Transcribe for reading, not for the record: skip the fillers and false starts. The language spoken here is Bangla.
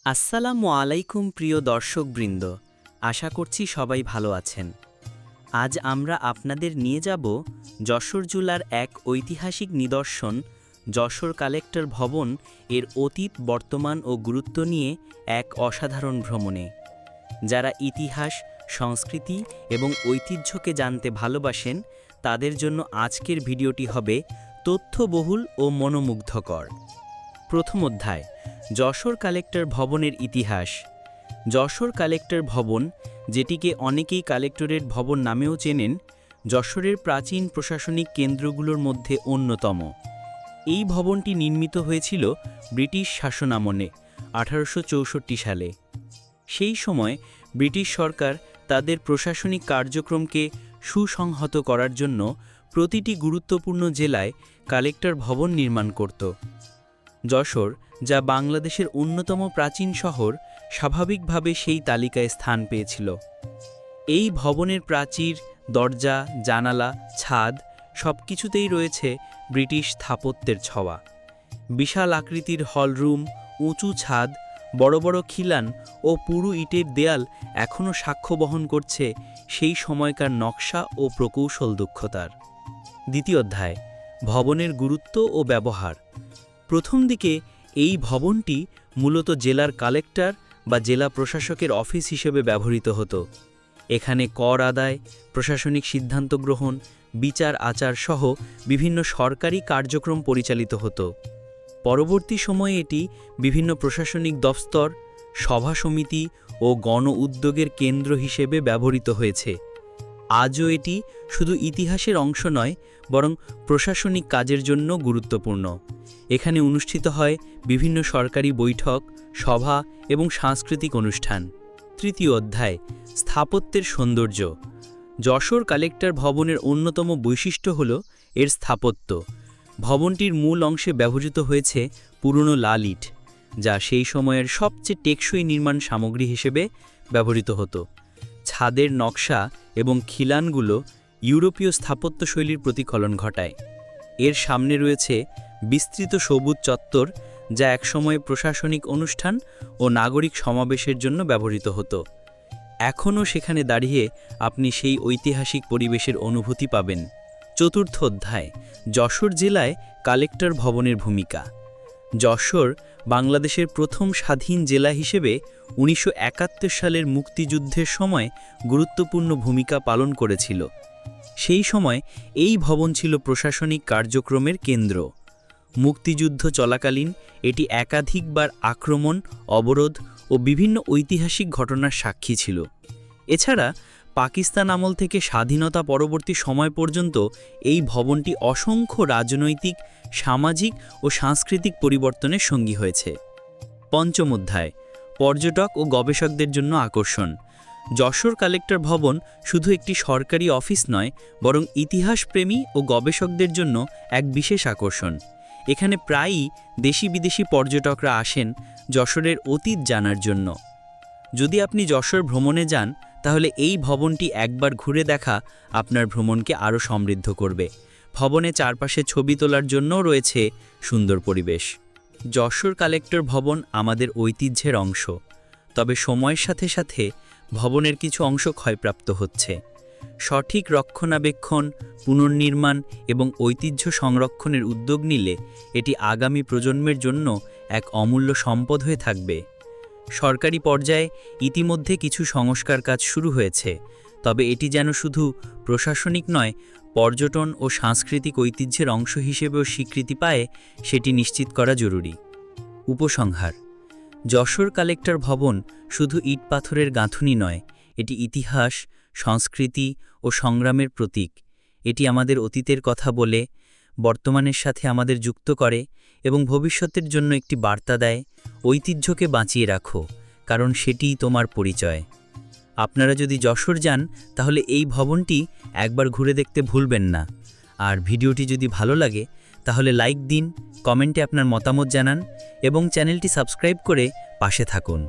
আসসালামু আলাইকুম প্রিয় দর্শকবৃন্দ, আশা করছি সবাই ভালো আছেন। আজ আমরা আপনাদের নিয়ে যাব যশোর জেলার এক ঐতিহাসিক নিদর্শন যশোর কালেক্টর ভবন এর অতীত, বর্তমান ও গুরুত্ব নিয়ে এক অসাধারণ ভ্রমণে। যারা ইতিহাস, সংস্কৃতি এবং ঐতিহ্যকে জানতে ভালোবাসেন তাদের জন্য আজকের ভিডিওটি হবে তথ্যবহুল ও মনোমুগ্ধকর। প্রথম অধ্যায়, যশোর কালেক্টর ভবনের ইতিহাস। যশোর কালেক্টর ভবন, যেটিকে অনেকেই কালেক্টরেট ভবন নামেও চেনেন, যশোরের প্রাচীন প্রশাসনিক কেন্দ্রগুলোর মধ্যে অন্যতম। এই ভবনটি নির্মিত হয়েছিল ব্রিটিশ শাসনামলে 1864 সালে। সেই সময় ব্রিটিশ সরকার তাদের প্রশাসনিক কার্যক্রমকে সুসংহত করার জন্য প্রতিটি গুরুত্বপূর্ণ জেলায় কালেক্টর ভবন নির্মাণ করত। যশোর, যা বাংলাদেশের অন্যতম প্রাচীন শহর, স্বাভাবিকভাবে সেই তালিকায় স্থান পেয়েছিল। এই ভবনের প্রাচীর, দরজা, জানালা, ছাদ সবকিছুতেই রয়েছে ব্রিটিশ স্থাপত্যের ছোঁয়া। বিশাল আকৃতির হলরুম, উঁচু ছাদ, বড় বড় খিলান ও পুরু ইটের দেয়াল এখনও সাক্ষ্য বহন করছে সেই সময়কার নকশা ও প্রকৌশল দক্ষতার। দ্বিতীয় অধ্যায়, ভবনের গুরুত্ব ও ব্যবহার। প্রথম দিকে এই ভবনটি মূলত জেলার কালেক্টর বা জেলা প্রশাসকের অফিস হিসেবে ব্যবহৃত হতো। এখানে কর আদায়, প্রশাসনিক সিদ্ধান্ত গ্রহণ, বিচার আচার সহ বিভিন্ন সরকারি কার্যক্রম পরিচালিত হতো। পরবর্তী সময়ে এটি বিভিন্ন প্রশাসনিক দফতর, সভা সমিতি ও গণ উদ্যোগের কেন্দ্র হিসেবে ব্যবহৃত হয়েছে। আজও এটি শুধু ইতিহাসের অংশ নয়, বরং প্রশাসনিক কাজের জন্য গুরুত্বপূর্ণ। এখানে অনুষ্ঠিত হয় বিভিন্ন সরকারি বৈঠক, সভা এবং সাংস্কৃতিক অনুষ্ঠান। তৃতীয় অধ্যায়, স্থাপত্যের সৌন্দর্য। যশোর কালেক্টর ভবনের অন্যতম বৈশিষ্ট্য হল এর স্থাপত্য। ভবনটির মূল অংশে ব্যবহৃত হয়েছে পুরনো লাল ইট, যা সেই সময়ের সবচেয়ে টেকসই নির্মাণ সামগ্রী হিসেবে ব্যবহৃত হতো। ছাদের নকশা এবং খিলানগুলো ইউরোপীয় স্থাপত্যশৈলীর প্রতিফলন ঘটায়। এর সামনে রয়েছে বিস্তৃত সবুজ চত্বর, যা একসময় প্রশাসনিক অনুষ্ঠান ও নাগরিক সমাবেশের জন্য ব্যবহৃত হতো। এখনও সেখানে দাঁড়িয়ে আপনি সেই ঐতিহাসিক পরিবেশের অনুভূতি পাবেন। চতুর্থ অধ্যায়, যশোর জেলায় কালেক্টর ভবনের ভূমিকা। যশোর বাংলাদেশের প্রথম স্বাধীন জেলা হিসেবে 1971 সালের মুক্তিযুদ্ধের সময় গুরুত্বপূর্ণ ভূমিকা পালন করেছিল। সেই সময় এই ভবন ছিল প্রশাসনিক কার্যক্রমের কেন্দ্র। মুক্তিযুদ্ধ চলাকালীন এটি একাধিকবার আক্রমণ, অবরোধ ও বিভিন্ন ঐতিহাসিক ঘটনার সাক্ষী ছিল। এছাড়া পাকিস্তান আমল থেকে স্বাধীনতা পরবর্তী সময় পর্যন্ত এই ভবনটি অসংখ্য রাজনৈতিক, সামাজিক ও সাংস্কৃতিক পরিবর্তনের সঙ্গী হয়েছে। পঞ্চম অধ্যায়, পর্যটক ও গবেষকদের জন্য আকর্ষণ। যশোর কালেক্টর ভবন শুধু একটি সরকারি অফিস নয়, বরং ইতিহাসপ্রেমী ও গবেষকদের জন্য এক বিশেষ আকর্ষণ। এখানে প্রায়ই দেশি বিদেশি পর্যটকরা আসেন যশোরের অতীত জানার জন্য। যদি আপনি যশোর ভ্রমণে যান, তাহলে এই ভবনটি একবার ঘুরে দেখা আপনার ভ্রমণকে আরও সমৃদ্ধ করবে। ভবনে চারপাশে ছবি তোলার জন্যও রয়েছে সুন্দর পরিবেশ। যশোর কালেক্টর ভবন আমাদের ঐতিহ্যের অংশ, তবে সময়ের সাথে সাথে ভবনের কিছু অংশ ক্ষয়প্রাপ্ত হচ্ছে। সঠিক রক্ষণাবেক্ষণ, পুনর্নির্মাণ এবং ঐতিহ্য সংরক্ষণের উদ্যোগ নিলে এটি আগামী প্রজন্মের জন্য এক অমূল্য সম্পদ হয়ে থাকবে। সরকারি পর্যায়ে ইতিমধ্যে কিছু সংস্কার কাজ শুরু হয়েছে, তবে এটি যেন শুধু প্রশাসনিক নয়, পর্যটন ও সাংস্কৃতিক ঐতিহ্যের অংশ হিসেবেও স্বীকৃতি পায়, সেটি নিশ্চিত করা জরুরি। উপসংহার, যশোর কালেক্টর ভবন শুধু ইট পাথরের গাঁথুনি নয়, এটি ইতিহাস, সংস্কৃতি ও সংগ্রামের প্রতীক। এটি আমাদের অতীতের কথা বলে, বর্তমানের সাথে আমাদের যুক্ত করে এবং ভবিষ্যতের জন্য একটি বার্তা দেয়। ঐতিহ্যকে বাঁচিয়ে রাখো, কারণ সেটিই তোমার পরিচয়। আপনারা যদি যশোর যান, তাহলে এই ভবনটি একবার ঘুরে দেখতে ভুলবেন না। আর ভিডিওটি যদি ভালো লাগে তাহলে লাইক দিন, কমেন্টে আপনার মতামত জানান এবং চ্যানেলটি সাবস্ক্রাইব করে পাশে থাকুন।